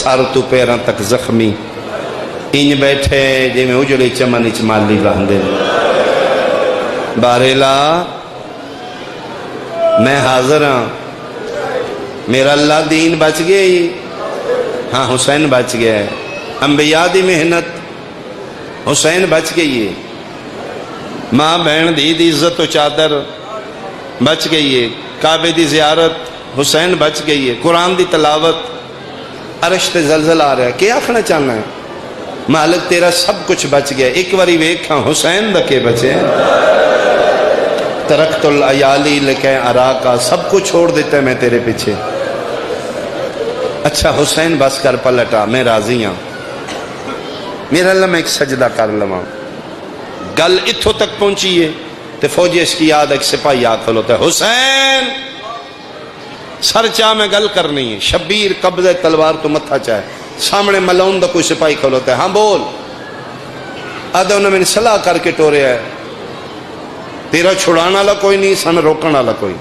سر تو پیراں تک زخمی انج بیٹھے جی میں اجڑے چمن چ مالی باندھے بارلا میں حاضر ہاں میرا اللہ دین بچ گیا ہی ہاں حسین بچ گیا ہے انبیاء دی محنت حسین بچ گئی ہے ماں بہن دی عزت و چادر بچ گئی ہے کعبے دی زیارت حسین بچ گئی ہے قرآن دی تلاوت عرش تے زلزلہ آ رہا ہے کیا آخنا چاہنا ہے مالک تیرا سب کچھ بچ گیا ایک باری ویکھاں حسین دا کے بچے ترکت العیالی لکھیں اراکا سب کچھ چھوڑ دیتا ہے میں تیرے پیچھے اچھا حسین بس کر پلٹا میں راضی ہاں میرا اللہ میں ایک سجدہ کر لواں گل اتھوں تک پہنچی ہے تو فوجی اس کی یاد ایک سپاہی یاد کھلوتا ہے حسین سر چاہ میں گل کرنی ہے شبیر قبضہ تلوار تو متھا چاہے سامنے ملون دا کوئی سپاہی کھلوتا ہے ہاں بول آدھا انہوں نے صلاح کر کے ٹوریا ہے تیرا چھڑانا والا کوئی نہیں سن روکن والا کوئی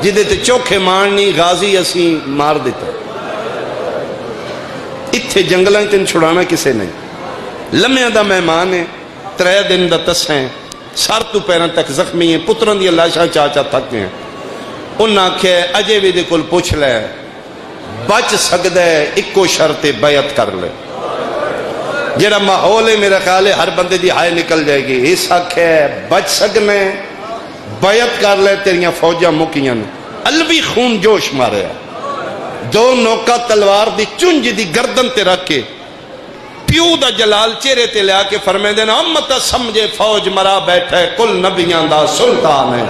جدے تے چوکھے مارنی غازی اسی مار دیتا اتھے جنگلاں تین چھڑانا کسے نہیں لمحہ دا مہمان ہے 3 دن دا تسیں سر تو پیران تک زخمی ہیں پتران دی اللہ شاہ چاچا تھک ہیں انہاں کہ اجے بھی دے کل پوچھ لے بچ سکدے اکو شرط بیعت کر لے جیڑا ماحول ہے میرا خیال ہے ہر بندے دی ہائے نکل جائے گی اس حق ہے بچ سکنے بیعت کر لے تیریاں فوجاں مکیاں الوی خون جوش مارے 2 نوکا تلوار دی چنج دی گردن تے رکھ کے پیو دا جلال چہرے تے لیا کے فرمائے دینا امت سمجھے فوج مرا بیٹھے کل نبیاں دا سلطان ہے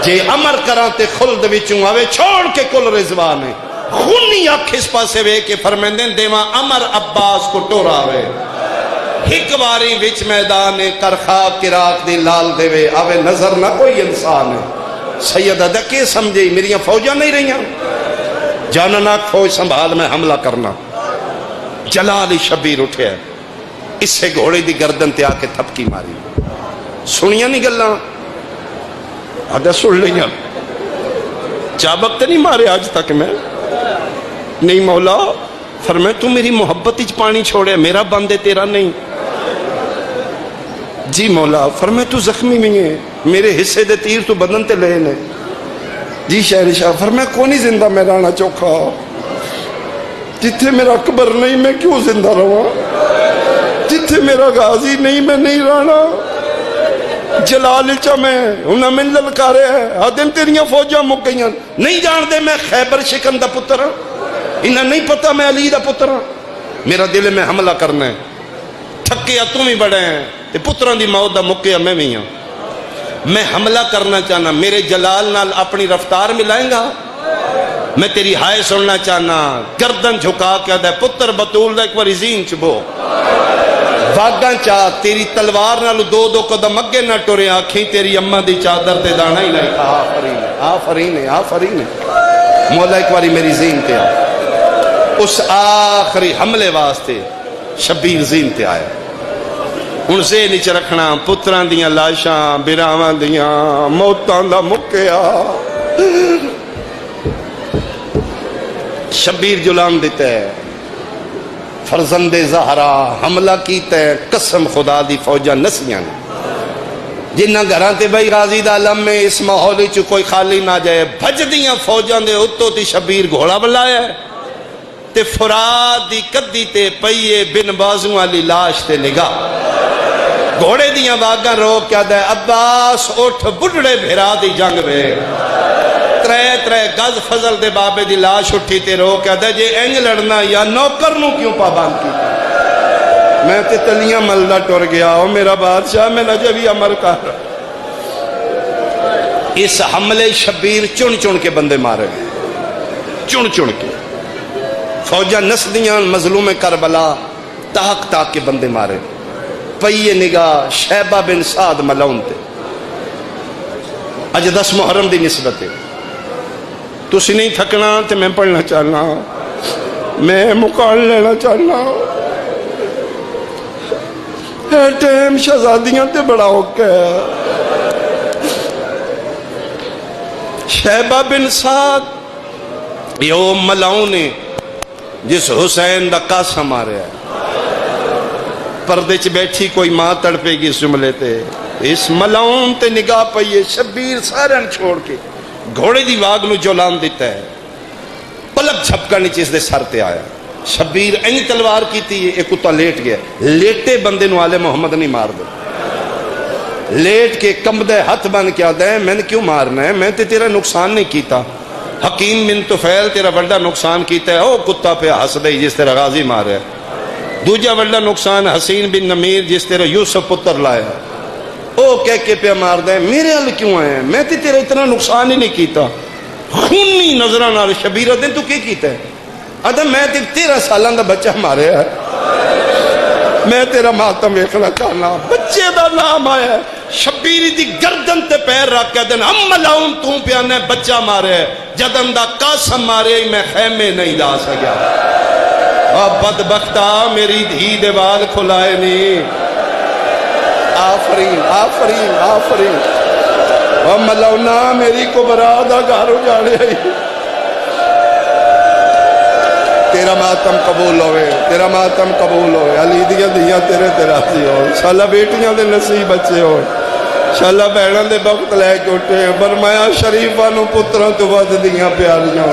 جے امر کران تے خلد وچوں آوے چھوڑ کے کل رضوان ہے خونی آنکھ اس پاسے وے کے فرمیندیں دیواں امر عباس کو ٹورا وے ہک واری وچ میدان کرخاک کی راک دی لال دے وے آوے نظر نہ کوئی انسان ہے سیدہ دکے سمجھے میریاں فوجاں نہیں رہیاں جانناک فوج سنبھال میں حملہ کرنا جلال شبیر اٹھے اس سے گھوڑے دی گردن تے آکے تھپکی ماری سنیاں نہیں گلاں آدھا سن لیاں چابک تے نہیں مارے آج تک میں نہیں مولا فرمائے تو میری محبت اچ پانی چھوڑے میرا بندے تیرا نہیں جی مولا فرمائے تو زخمی میں ہے میرے حصے دے تیر تو بدن تے لے نے جی شہر شاہ فرمائے کونی زندہ میں رانا چوکھا جتھے میرا قبر نہیں میں کیوں زندہ رہا جتھے میرا غازی نہیں میں نہیں رانا جلال چا میں انہاں میں للکارے ہے آدم تیریاں فوجاں مکیاں نہیں جان دے میں خیبر شکن دا پتر ہاں انہاں نہیں پتا میں علی دا پتر ہاں میرا دل میں حملہ کرنا ہے تھکیا تم ہی بڑے ہیں تے پتران دی موت دا مکیا میں بھی ہوں میں حملہ کرنا چاہنا میرے جلال نال اپنی رفتار ملائیں گا میں تیری ہائے سننا چاہنا گردن جھکا کے دے پتر بطول دا ایک بار زین چبو واگاں چاہ تیری تلوار نالو 2 قدم اگے نہ ٹورے آنکھیں تیری اماں دی چادر تے دانا ہی لائے آفرین آفرین آفرین مولا ایک باری میری زین تے آئے اس آخری حملے واسطے شبیر زین تے آئے ان سے نیچے رکھنا پتران دیاں لاشاں بیراوان دیاں موتان دا مکیا شبیر جلان دیتے ہیں فرزند زہرا حملہ کیتے ہیں قسم خدا دی فوجہ نسیاں جنہ گھران تے بھائی غازی دا علم میں اس ماحولی چو کوئی خالی نہ جائے بھج دیاں فوجاں دے اتو تی شبیر گھوڑا بلایا ہے تے فراد دی قدی تے پئیے بن بازوں والی لاش تے نگاہ گھوڑے دیاں واگاں رو کیا دے عباس اٹھ بڑھڑے بھیرا دی جنگ بے 3 گز فضل دے بابے دی لاش اٹھی تے رو کیا دے جے انج لڑنا یا نوکر نو کیوں پابند کی میں تے تلیاں ملدہ ٹور گیا ہوں میرا بادشاہ میں نجے بھی امر کر اس حملے شبیر چن چن کے بندے مارے چن چن کے فوجہ نسدیاں مظلوم کربلا تاک تاک کے بندے مارے پئیے نگاہ شیبہ بن سعد ملون تے اج 10 محرم دی نسبت ہے تو اسی نہیں تھکنا تے میں پڑھنا چاہنا میں مکان لینا چاہنا ہے ٹیم شہزادیاں تے بڑا ہوکے شیبہ بن سعد یو ملاؤں نے جس حسین دا قاسم آ رہا ہے پردے چ بیٹھی کوئی ماں تڑپے گی اس جملے تے اس ملعون تے نگاہ پئیے شبیر سارے چھوڑ کے گھوڑے دی واگ نو جولان دیتا ہے پلک جھپکا نیچے اس دے سر تے آیا شبیر اینی تلوار کی تھی ایک کتا لیٹ گیا لیٹے بندے نو آلے محمد نہیں مار دے لیٹ کے کمبدے ہاتھ بن کے آدھا ہے میں نے کیوں مارنا ہے میں تے تیرا نقصان نہیں کیتا حکیم بن طفیل تیرا بڑا نقصان کیتا ہے او کتا پہ ہس دے جس تیرا غازی مارا ہے دوجا بڑا نقصان حسین بن نمیر جس تیرا یوسف پتر لایا او کہہ کے پہ مار دے میرے حل کیوں آئے ہیں میں تے تیرا اتنا نقصان ہی نہیں کیتا خونی نظران آل شبیر دن تو کی کیتا ہے آدھا میں تے 13 سالان دا بچہ مارے ہے میں تیرا ماتم ایکھنا چاہنا بچے دا نام آیا ہے شبیری دی گردن تے پیر رکھ کے دن ہم ملاؤں تو پیانے بچہ مارے جدن دا قاسم مارے میں خیمے نہیں دا سکیا اور بدبختہ میری دھی دے وال کھلائے نہیں آفرین آفرین آفرین اور ملاؤنا میری کبرا دا گھارو جاڑے تیرا ماتم قبول ہوئے تیرا ماتم قبول ہوئے علی دیا دیا تیرے تیراسی ہو انشاءاللہ بیٹیاں دے نصیب بچے ہو انشاءاللہ بہنوں دے وقت لے کے اٹھے برمایا شریفانو پتروں تو ود دیاں پیاریاں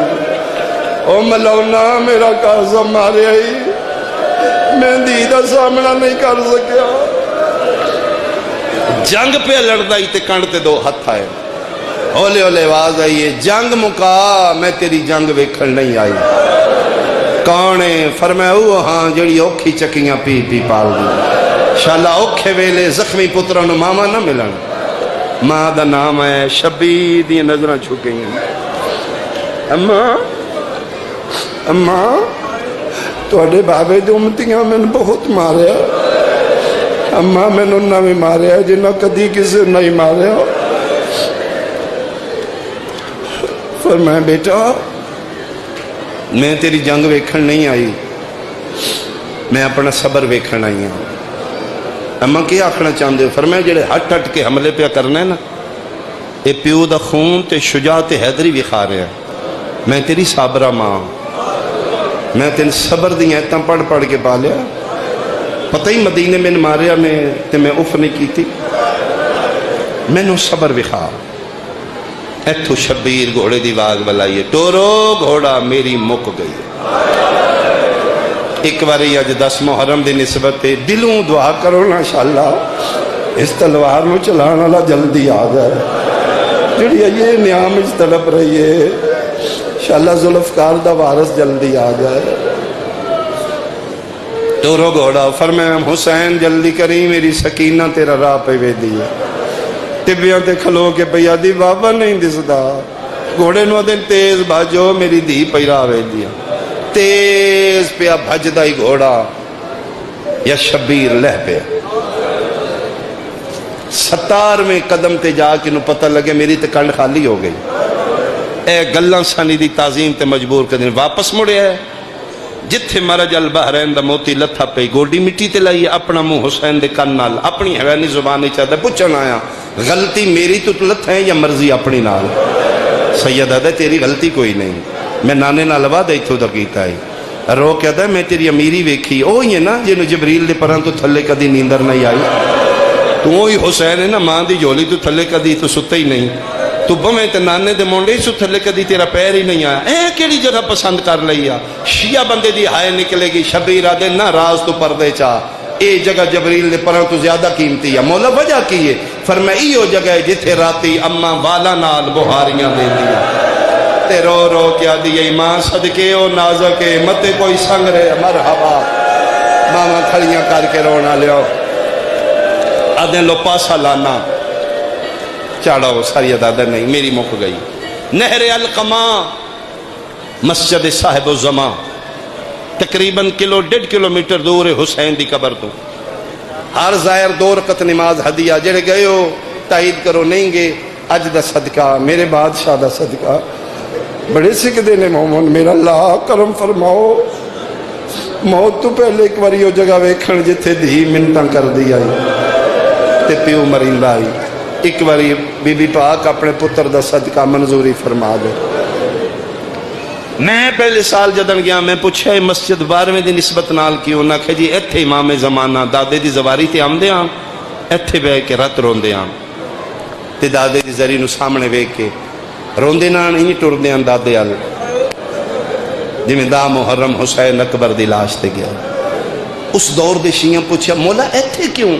او ملونا میرا قاسم مارے آئی میں دیدہ سامنا نہیں کر سکیا جنگ پہ لڑدائی تے کنڈ تے دو ہتھ آئے اولے اولے آواز آئیے جنگ مکا میں تیری جنگ ویکھن نہیں آئی کانے فرمایا وہ ہاں جڑی اوکھی چکیاں پی پی پال دی انشاءاللہ اوکھے ویلے زخمی پترانو ماما نہ ملن ماں دا نام ہے شبیر دی نظریں چھکیں اماں توڑے بابے دی امتیاں میں بہت مارے اماں میں نہ بھی مارے جنہ کدی کسی نہیں مارے فرمایا بیٹا میں تیری جنگ ویکھن نہیں آئی میں اپنا صبر ویکھن آئی ہوں اماں کیا آکھنا چاہتے ہو فرمایا جڑے ہٹ ہٹ کے حملے پہ کرنا ہے نا اے پیو دا خون تے شجاعت حیدری بھی کھا رہے ہیں میں تیری صابرہ ماں میں تین صبر دی ایتاں پڑھ پڑھ کے پالیا پتہ ہی مدینے میں ماریا میں تے میں اف نہیں کی تھی میں نو صبر بھی کھا ایتھو شبیر گھوڑے دی واگ بلائیے ٹورو گھوڑا میری مک گئی ایک باری آج 10 محرم دی نسبت دلوں دعا کرو نا انشاءاللہ اس تلوار نو چلانا لا جلدی آ جائے جڑی یہ نیام اس طلب رہی ہے انشاءاللہ ذوالفقار دا وارث جلدی آ جائے ٹورو گھوڑا فرمایا حسین جلدی کری میری سکینہ تیرا راہ پہ وے دی ہے ٹبیاں تے کھلو کے پیا دی بابا نہیں دسدا گھوڑے نو دن تیز بھاجو میری دھی پیرا وے دیا تیز پیا بھجدا ہی گھوڑا یا شبیر لہ پیا 17ویں قدم تے جا کے نو پتہ لگے میری تے کنڈ خالی ہو گئی اے گلاں سانی دی تعظیم تے مجبور کر دین واپس مڑے ہے جتھے مرج البحرین دا موتی لتھا پئی گوڈی مٹی تے لائی اپنا منہ حسین دے کن نال اپنی حیوانی زبان چاہتا پوچھن آیا غلطی میری تو لتھا ہے یا مرضی اپنی نال سید آدھا تیری غلطی کوئی نہیں میں نانے نال وعدہ ایتھوں دا کیتا ہے رو کے آدھا میں تیری امیری ویکھی او ہی ہے نا جنہوں جبریل دے پران تو تھلے کدی نیندر نہیں آئی تو وہی حسین ہے نا ماں دی جولی تو تھلے کدی تو ستا ہی نہیں تو بمیں تے نانے دے مونڈے سو تھلے کدی تیرا پیر ہی نہیں آیا اے کیڑی جگہ پسند کر لیا شیعہ بندے دی ہائے نکلے گی شبیر آدھے نہ راز تو پردے چاہ اے جگہ جبریل دے پران تو زیادہ قیمتی ہے مولا وجہ کی ہے فرمائی ہو جگہ جتھے راتی اماں والا نال بہاریاں دے دیا تے رو رو کیا دی ماں صدقے او نازکے متے کوئی سنگ رہے مرحبا ماما کھڑیاں کر کے رونا لیو آدھیں لو پاسا لانا چاڑا ہو ساری دادا نہیں میری مک گئی نہر القما مسجد صاحب الزمان تقریباً 1.5 کلومیٹر دور ہے حسین دی قبر تو ہر ظاہر 2 رکعت نماز ہدیہ جڑے گئے ہو تائید کرو نہیں گے اج دا صدقہ میرے بادشاہ دا صدقہ بڑے سکھ دینے محمد میرا اللہ کرم فرماؤ موت تو پہلے ایک باری وہ جگہ ویکھن جتھے دھی منتاں کر دی آئی تے پیو مریندا آئی ایک باری بی بی پاک اپنے پتر دا صدقہ منظوری فرما دے میں پہلے سال جدن گیا میں پوچھا مسجد 12ویں دی نسبت نال کیوں؟ انہاں کہ جی ایتھے امام زمانہ دادے دی زواری تے آمدے آن ایتھے بہ کے رت روندے آن تے دادے دی زری نو سامنے ویکھ کے روندے نان ہی ٹردے آن دادے ال جی میں دا محرم حسین اکبر دی لاش تے گیا۔ اس دور دے شیعہ پوچھا مولا ایتھے کیوں؟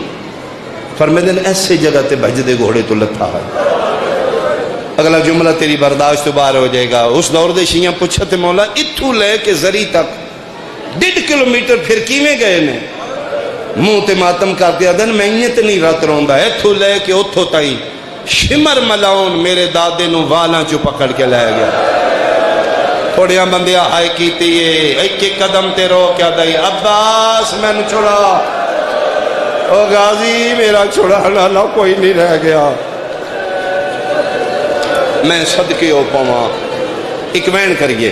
فرمیندے ایسے جگہ تے بھجدے گھوڑے تو لتھا ہے۔ اگلا جملہ تیری برداشت تو باہر ہو جائے گا۔ اس دور دے شیعہ پوچھا تے مولا اتھو لے کے زری تک 1.5 کلومیٹر پھر کیویں گئے نے؟ منہ تے ماتم کر دیا دن میں تے نہیں رات روندا اتھو لے کے اتھو تائی شمر ملاؤن میرے دادے نو والاں چو پکڑ کے لے گیا۔ تھوڑیاں بندیاں ہائے کیتی ہے ایک ایک قدم تے رو کیا دائی عباس میں نے چھوڑا او غازی میرا چھوڑا نہ کوئی نہیں رہ گیا۔ میں صدقے ہو پاواں اکوین کریے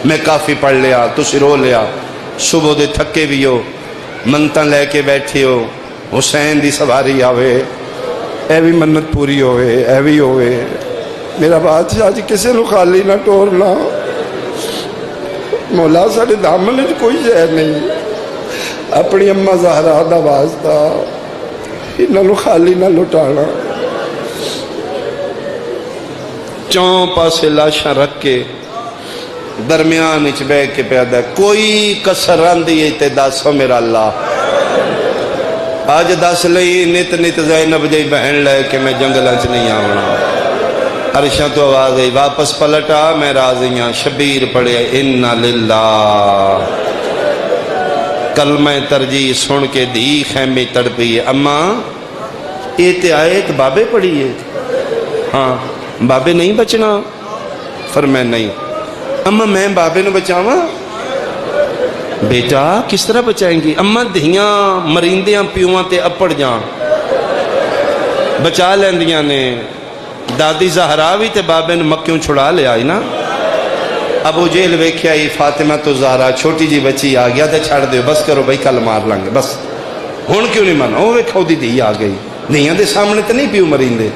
میں کافی پڑھ لیا تسی رو لیا صبح دے تھکے بھی ہو منتاں لے کے بیٹھے ہو حسین دی سواری آوے اے بھی منت پوری ہوئے اے بھی ہوئے میرا بادشاہ جی کسے نو خالی نہ ٹورنا مولا ساڑے دامن وچ کوئی شے نہیں اپنی اماں زہرا دا واسطہ انہاں نو خالی نہ لٹانا۔ چون پاسے لاشاں رکھ کے درمیان اچ بے کے پیدا کوئی کسر راندی ہے تے دسو میرا اللہ آج دس لئی نت نت زینب جی بہن لے کہ میں جنگلاں چ نہیں آونا۔ عرشاں تو آواز آئی واپس پلٹا میں راضیاں شبیر پڑھے انا للہ کلمہ ترجیح سن کے دی خیمے تڑپی اماں یہ تے آیت بابے پڑھی ہے؟ ہاں بابے نہیں بچنا؟ فرمایا نہیں۔ اماں میں بابے نو بچاواں؟ بیٹا کس طرح بچائیں گی؟ اماں دھیاں مریندیاں پیواں تے اپڑ جان بچا لیندیاں نے۔ دادی زہرا بھی تے بابے نو مکیوں چھڑا لے آئی نا۔ ابو جیل ویکھیا ہی فاطمہ تو زہرا چھوٹی جی بچی آ گیا تے چھڑ دیو بس کرو بھائی کل مار لیں گے بس ہن کیوں نہیں مانا؟ وہ ویکھو دی دھی آ گئی دھیاں دے سامنے تے نہیں پیو مریندے۔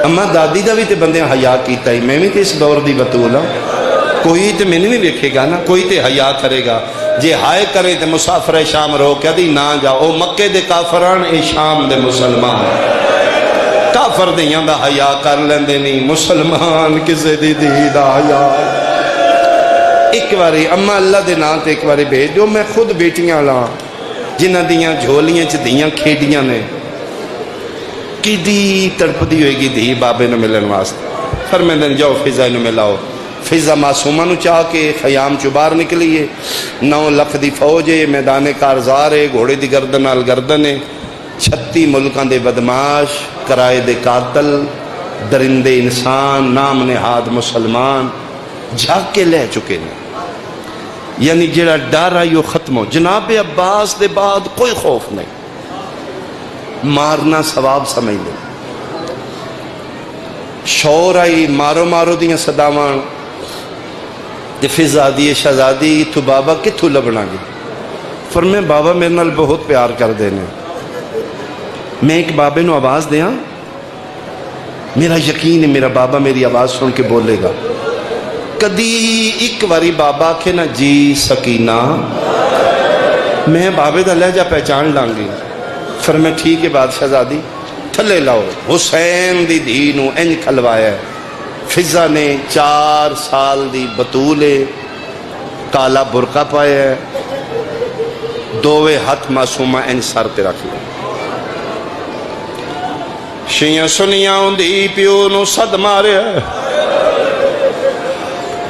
اماں دادی دا بھی تے بندیاں حیا کیتا ہی میں بھی تے اس دور دی بطول ہوں کوئی تے میں نہیں ویکھے گا نا کوئی تے حیا کرے گا جے ہائے کرے تے مسافر شام رو کیا دی نہ جا او مکے دے کافران اے شام دے مسلمان کافر دیاں دا حیا کر لیندے نہیں مسلمان کسے دی دی دا حیا۔ ایک باری اماں اللہ دے نام تے ایک باری بھیج دیو میں خود بیٹیاں لاں جنہ دیاں جھولیاں چ دیاں کھیڈیاں نے کی دی تڑپدی ہوئے گی دی بابے نو ملن واسطے فرمیندے جاؤ فضا نو ملاؤ۔ فضا معصومہ نو چاہ کے خیام چو باہر نکلیے 9 لکھ دی فوج ہے میدان کارزار ہے گھوڑے دی گردن نال گردن ہے 36 ملکان دے بدماش کرائے دے قاتل درندے انسان نام نہاد مسلمان جھاگ کے لے چکے نے یعنی جڑا ڈر آئیو ختم ہو۔ جناب عباس دے بعد کوئی خوف نہیں مارنا ثواب سمجھ لے۔ شور آئی مارو مارو دیاں صداوان فضا دی شہزادی تو بابا کتھو لبنا گی؟ فرمائے بابا میرے نال بہت پیار کر دینے میں ایک بابے نو آواز دیاں میرا یقین ہے میرا بابا میری آواز سن کے بولے گا۔ کدی ایک واری بابا کے نا جی سکینہ میں بابے دا لہجہ پہچان لانگی۔ فرمائے ٹھیک ہے بادشاہ زادی تھلے لاؤ۔ حسین دی دھی نو انج کھلوایا ہے۔ فضا نے 4 سال دی بطولے کالا برقع پایا ہے 2 ہاتھ معصومہ انج سر تے رکھ لے۔ شیعہ سنیاں دی پیو نو صد ماریا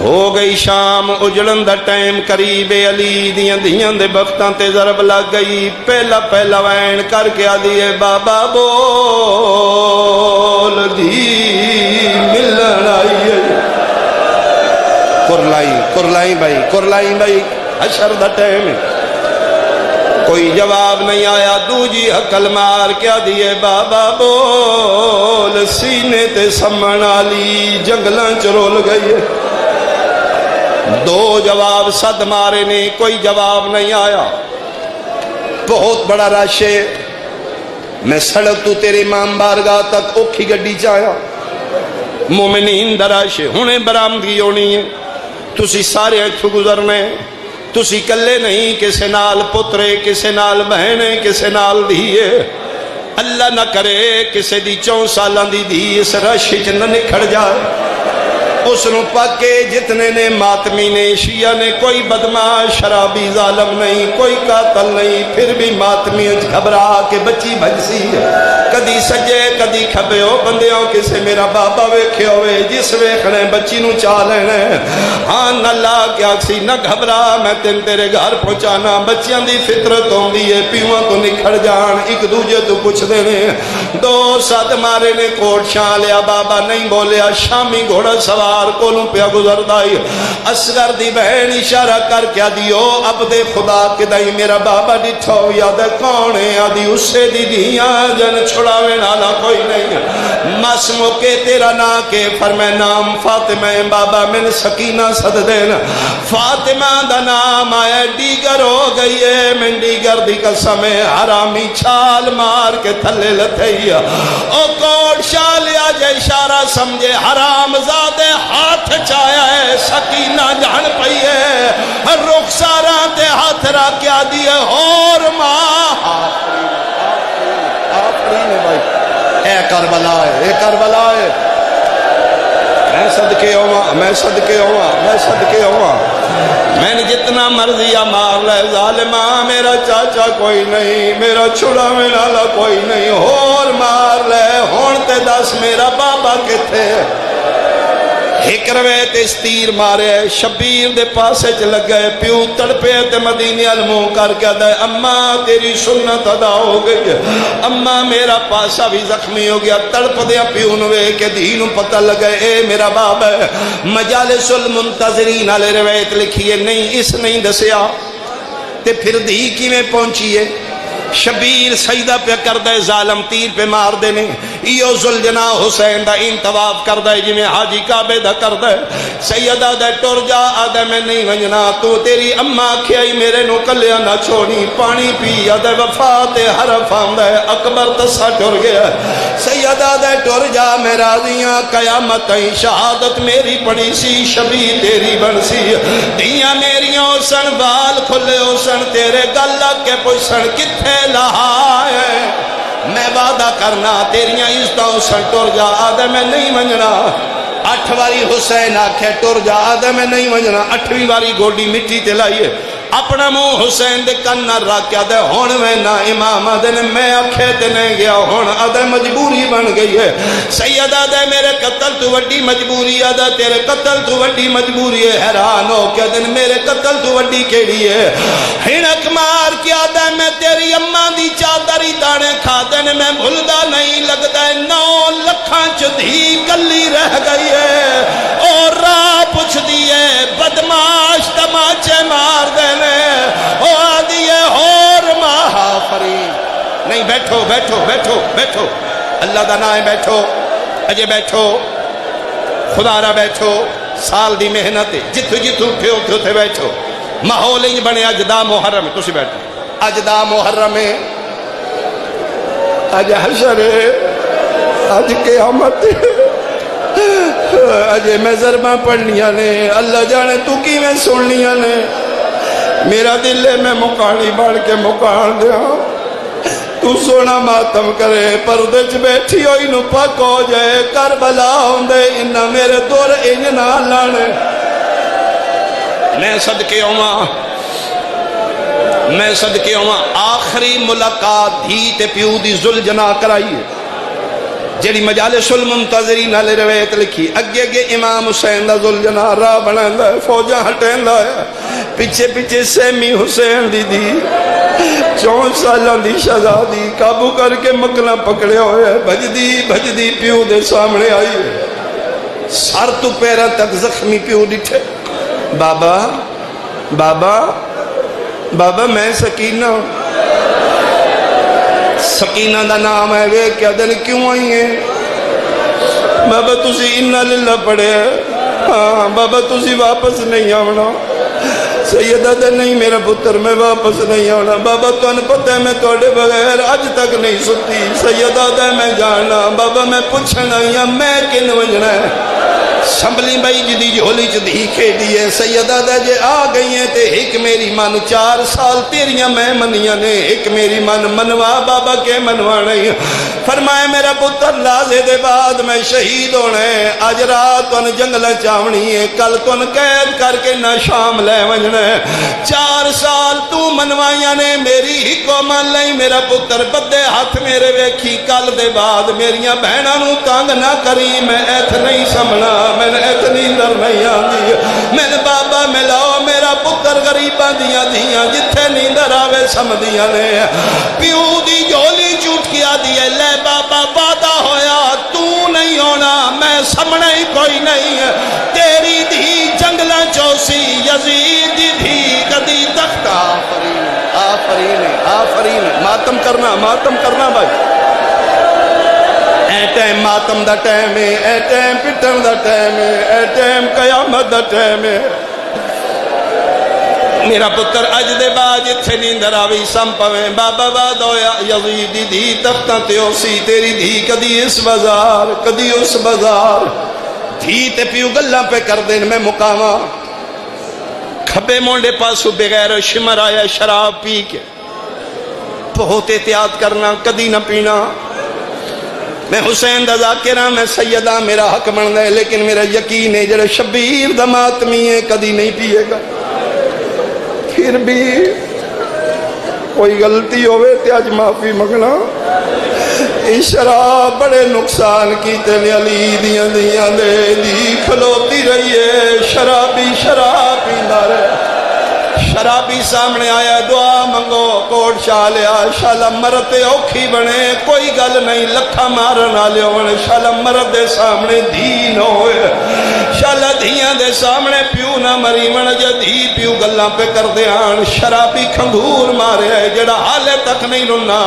ہو گئی شام اجڑن دا ٹائم قریب علی دیاں دیاں دے بختاں تے ضرب لگ گئی پہلا پہلا وین کر کے آدھیے بابا بول دی ملن آئی ہے۔ کرلائی بھائی حشر دا ٹائم کوئی جواب نہیں آیا دوجی حقل مار کیا دیے بابا بول سینے تے سمن آلی جنگلاں چرول گئی ہے۔ 2 جواب صد مارے نے کوئی جواب نہیں آیا۔ بہت بڑا رش ہے میں سڑک تو تیرے امام بارگاہ تک اوکھی گڈی چایا مومنین دا رش ہے ہنے برآمدگی ہونی ہے تسی سارے اتھوں گزرنے تسی کلے نہیں کسے نال پترے کسے نال بہنے کسے نال دھیے اللہ نہ کرے کسے دی 4 سالان دی دھی اس رش وچ نہ نکھڑ جائے اس نو پاکے جتنے نے ماتمی نے شیعہ نے کوئی بدماش شرابی ظالم نہیں کوئی قاتل نہیں پھر بھی ماتمی گھبرا کے بچی بھجسی کدی سجے کدی کھبے ہو بندیوں کسے میرا بابا ویکھے ہوئے جس ویکھنے بچی نو چاہ لینے ہاں نہ لا کیا سی نہ گھبرا میں تین تیرے گھر پہنچانا بچیاں دی فطرت ہوندی ہے پیواں تو نکھڑ جان ایک دوجے تو پوچھ دینے 2 ساتھ مارے نے کوٹ چھان لیا بابا نہیں بولیا شامی گھوڑا سوار کولوں پیا گزر دائی اصغر دی بہن اشارہ کر کیا دیو عبد خدا کے دائی میرا بابا ڈٹھو یاد کون ہے آدھی اس سے دی دیاں جن چھڑاوے نالا کوئی نہیں مسمو کے تیرا نا کے فرمائے نام فاطمہ بابا من سکینہ صد دینا فاطمہ دا نام آیا دیگر ہو گئی ہے من دیگر دی قسم حرامی چھال مار کے تھلے لتھیا او کوٹ شالیا جے اشارہ سمجھے حرام زادے ہاتھ چایا ہے سکینہ جان پئی ہے رخساراں تے ہاتھ را کیا دیئے اور ماں آفرین ہے بھائی اے کربلا ہے میں صدقے ہوا میں نے جتنا مرضی مار لے ظالمہ میرا چاچا کوئی نہیں میرا چھڑا میں نالا کوئی نہیں اور مار لے ہون تے دس میرا بابا کتے ایک روے تے اس تیر مارے شبیر دے پاسے چ لگ گئے پیو تڑپے تے مدینے المو کر کے دے اماں تیری سنت ادا ہو گئی اماں میرا پاسا بھی زخمی ہو گیا تڑپ دیا پیو نوے کہ دینوں پتہ لگے اے میرا باب ہے مجالس المنتظرین علی روایت لکھیے نہیں اس نہیں دسیا تے پھر دھی کی میں پہنچیے شبیر سجدہ پہ کر دے ظالم تیر پہ مار دینے ایو ذوالجناح حسین دا انتواف کر دے جی میں حاجی کعبے دا کر دے سیدہ دے ٹر جا آدھے میں نہیں ونجنا تو تیری اماں کھیائی میرے نو کلیا نہ چھوڑی پانی پی آدھے وفات حرف آمدے اکبر تسا ٹر گیا سیدہ دے ٹر جا میں راضیاں قیامت شہادت میری پڑی سی شبیر تیری بن سی دیاں میریوں سن بال کھلے ہو سن تیرے گل لگ کے پوچھن کتھے لہائے میں وعدہ کرنا تیریاں عزتوں سن ٹر جا آدھے میں نہیں منجنا 8 واری حسین آکھے ٹر جا آدھے میں نہیں منجنا 8ویں واری گوڈی مٹی تے لائیے اپنا منہ حسین دے کن نہ رکھ کے آدھے ہون میں نہ امام آدھے میں آکھے تے نہیں گیا ہون آدھے مجبوری بن گئی ہے سید آدھے میرے قتل تو وڈی مجبوری آدھے تیرے قتل تو وڈی مجبوری ہے حیران ہو کہ آدھے میرے قتل تو وڈی کیڑی ہے ہنک مار کے آدھے میں تیری اماں دی چادری دانے کھا دینے میں بھلدا نہیں لگتا ہے 9 لکھاں چدھی کلی رہ گئی ہے اور راہ پوچھ دیئے بدماش تماچے مار دینے او آدھیے اور ماہا فرین نہیں بیٹھو بیٹھو بیٹھو بیٹھو اللہ دا نائے بیٹھو اجے بیٹھو خدا را بیٹھو سال دی محنت جتو جتو پھیو پھیو تھے بیٹھو ماحول ہی بنے اج دا محرم تو سی بیٹھو اج دا محرم ہے اج حشر ہے اج قیامت ہے اجے میں ضرباں پڑھنیاں نے اللہ جانے تو کی میں سننیاں نے میرا دل ہے میں مکانی بڑھ کے مکان دیا تو سونا ماتم کرے پردے چ بیٹھی ہوئی نو پاک ہو جائے کربلا ہوندے انہا میرے دور انجنا لانے میں صدقے ہوں آخری ملاقات دھی تے پیو دی ذوالجناح کرائیے جیڑی مجالس المنتظرین علی روایت لکھی اگے اگے امام حسین دا ذوالجناح راہ بنائندا ہے فوجاں ہٹیندا ہے پیچھے پیچھے سیمی حسین دی 4 سالاں دی شہزادی قابو کر کے مکنا پکڑے ہوئے بھجدی پیو دے سامنے آئی ہے سر تو پیرا تک زخمی پیو ڈٹھے بابا بابا بابا میں سکینہ سکینہ دا نام ہے وے کیا دن کیوں آئی ہیں بابا تسی انہا للہ پڑے ہاں بابا تسی واپس نہیں آونا سیدہ دے نہیں میرا پتر میں واپس نہیں آونا بابا تو ان پتہ ہے میں توڑے بغیر آج تک نہیں سکتی سیدہ دے میں جانا بابا میں پوچھنا یا میں کن وجنا ہے سنبھلی بھائی جدی جھولی چ دھی کھیڈی ہے سیدہ دا جے آ گئی ہیں تے ایک میری من 4 سال تیریاں میں منیاں نے ایک میری من منوا بابا کے منوا نہیں فرمایا میرا پتر لازے دے بعد میں شہید ہونا ہے اج رات تن جنگل چاونی ہے کل تن قید کر کے نہ شام لے ونجنا ہے 4 سال تو منوائیاں نے میری ہی کو من لئی میرا پتر بدے ہاتھ میرے ویکھی کل دے بعد میریاں بہناں نو تنگ نہ کری میں ایتھ نہیں سمنا میں ایتھ نیندر نہیں آندی میں بابا ملاؤ میرا پتر غریباں دیاں دیاں جتھے نیندر آوے سمدیاں نے پیو دی جھولی چوٹ کیا دیے لے بابا وعدہ ہویا تو نہیں ہونا میں سمنا ہی کوئی نہیں تیری دھی جنگلاں چوسی یزید دی دھی کدی تخت آفرین آفرین آفرین ماتم کرنا بھائی اے ٹائم ماتم دا ٹائم ہے a time Patan the time ہے اے ٹائم قیامت دا ٹائم ہے میرا پتر اج دے بعد جتھے نیندر آوی سم پویں بابا باد ہویا یزید دی دھی تختاں تے اوسی تیری دھی کدی اس بازار کدی اس بازار دھی تے پیو گلاں پہ کر دین میں مقاواں کھبے مونڈے پاسو بغیر شمر آیا شراب پی کے بہت احتیاط کرنا کدی نہ پینا میں حسین دا ذاکرہ میں سیدہ میرا حق بندا ہے لیکن میرا یقین ہے جڑا شبیر دا ماتمی ہے کدی نہیں پیے گا پھر بھی کوئی غلطی ہوئے تے اج معافی منگنا شراب بڑے نقصان کیتے نے علی دیاں دیاں دے دی کھلوتی رہی ہے شرابی شراب پیندا رہے شرابی سامنے آیا دعا منگو کوٹ شاہ لیا شالا مرتے اوکھی بنے کوئی گل نہیں لکھا مارن آلے ہونے شالا مرد دے سامنے دین ہوئے شالا دھیاں دے سامنے پیو نہ مری من جا دھی پیو گلاں پہ کر دے آن شرابی کھنگور مارے آئے جڑا حالے تک نہیں رنا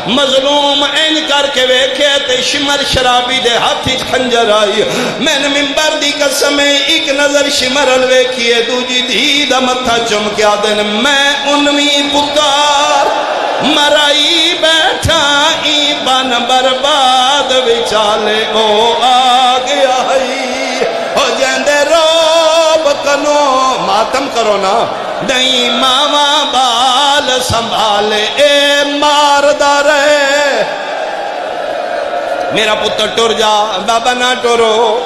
مظلوم این کر کے ویکھے تے شمر شرابی دے ہاتھی کھنجر آئی میں نے ممبر دی قسمیں ایک نظر شمر الویکھیے دوجی دھی دا متھا چم کیا دن میں انوی پتار مرائی بیٹھا ای بن برباد وچالے او آگیا ہی ہو جیندے روب کنو ماتم کرو نا نہیں ماما بال سنبھالے اے ماردہ رہے میرا پتر ٹر جا بابا نہ ٹرو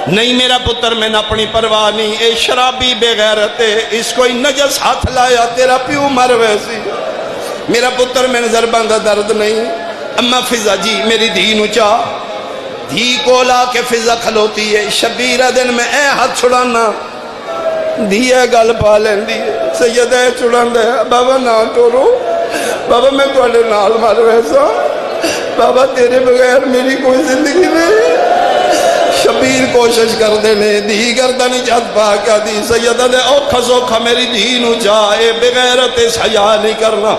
نہیں میرا پتر میں نے اپنی پرواہ نہیں اے شرابی بے غیرت ہے اس کوئی نجس ہاتھ لایا تیرا پیو مر ویسی میرا پتر میں نظر بندہ درد نہیں اما فضا جی میری دھی نچا دھی کو لا کے فضا کھلوتی ہے شبیرہ دن میں اے ہاتھ چھڑانا دھیے گل پا لین دی سیدہ چھڑان دے بابا نہ ٹورو بابا میں کوڑے نال مر ویسا بابا تیرے بغیر میری کوئی زندگی نہیں شبیر کوشش کر دینے دھی گردنی چاہت پاکا دی سیدہ دے اوکھا سوکھا میری دھی نو چاہے بغیرت سیا نہیں کرنا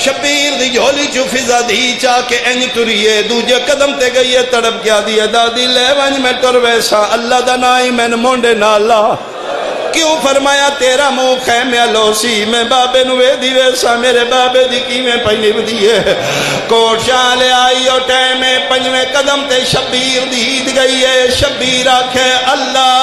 شبیر دی جھولی چو فضا دھی چاہ کے اینی تریے دوجہ قدم تے گئی تڑپ کیا دیا دادی لے ونج میں ٹر ویسا اللہ دنائی میں مونڈے نالا کیوں فرمایا تیرا منہ خیمے لوسی میں بابے نوے دی ویسا میرے بابے دی کی میں پنجب دیئے کوٹ شالے آئی اور ٹیمے پنجویں قدم تے شبیر دید گئی ہے شبیر آکھے اللہ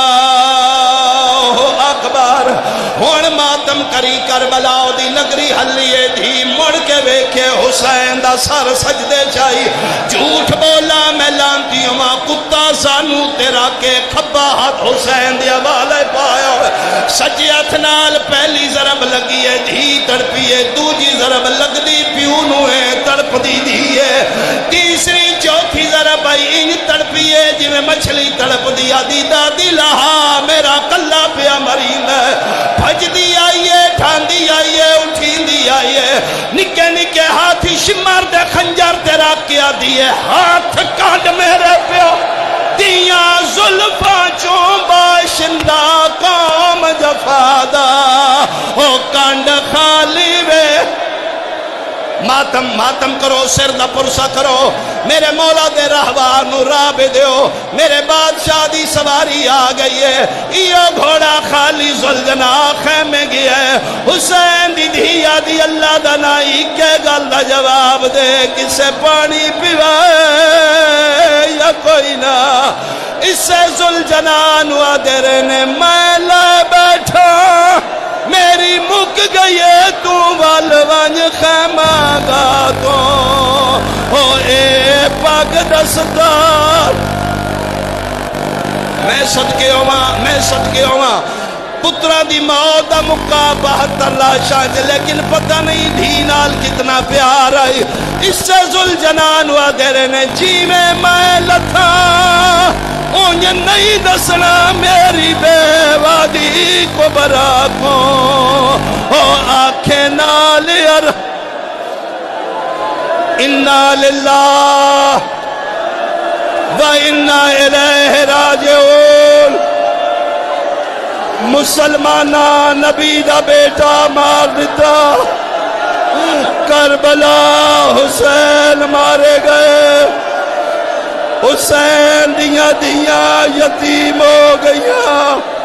اکبر ہون ماتم کری کربلا دی نگری حلیے دی مڑ کے ویکھے حسین دا سر سجدے چاہی جھوٹ بولا میں لانتی ہوں کتا سانو تیرا کے کھبا ہاتھ حسین دیا والے پایا سجی اتنال پہلی ضرب لگی ہے دھی تڑپی ہے دوجی ضرب لگ دی پیونو ہے تڑپ دی دی ہے تیسری چوتھی ضرب آئی ان تڑپی ہے جی میں مچھلی تڑپ دیا دی دادی لہا میرا کلہ پیا مرین ہے بھج دی آئیے ٹھان دی آئیے اٹھین دی آئیے نکے نکے ہاتھی شمار دے خنجر تیرا کیا دیئے ہاتھ کانڈ میرے پیو دیاں ظلفاں چوں باشندہ قوم جفادہ او کانڈ خالی وے ماتم کرو سر دا پرسا کرو میرے مولا دے رہوار نو راہ بے دیو میرے بادشاہ دی سواری آ گئی ہے یہ گھوڑا خالی زلجنا خیمے گیا ہے حسین دی دھیا دی اللہ دنائی کے گل دا جواب دے کسے پانی پیوائے یا کوئی نہ اس سے ذوالجلال وادر نے میں لے بیٹھا میری مک گئی تو وال ونج خیمہ گا تو او اے پاک دستار میں صدقے ہوا پترا دی موت دا مکہ 72 لاشاں لیکن پتہ نہیں دھی نال کتنا پیار آئی اس سے ذوالجلال وادر نے جی میں لتھا انہیں نہیں دسنا میری بیوہ دی کبرا کو او آنکھیں نال انا للہ وَإِنَّا إِلَيْهِ رَاجِعُونَ مسلمانہ نبی دا بیٹا مار دیتا کربلا حسین مارے گئے حسین دیاں یتیم ہو گئیاں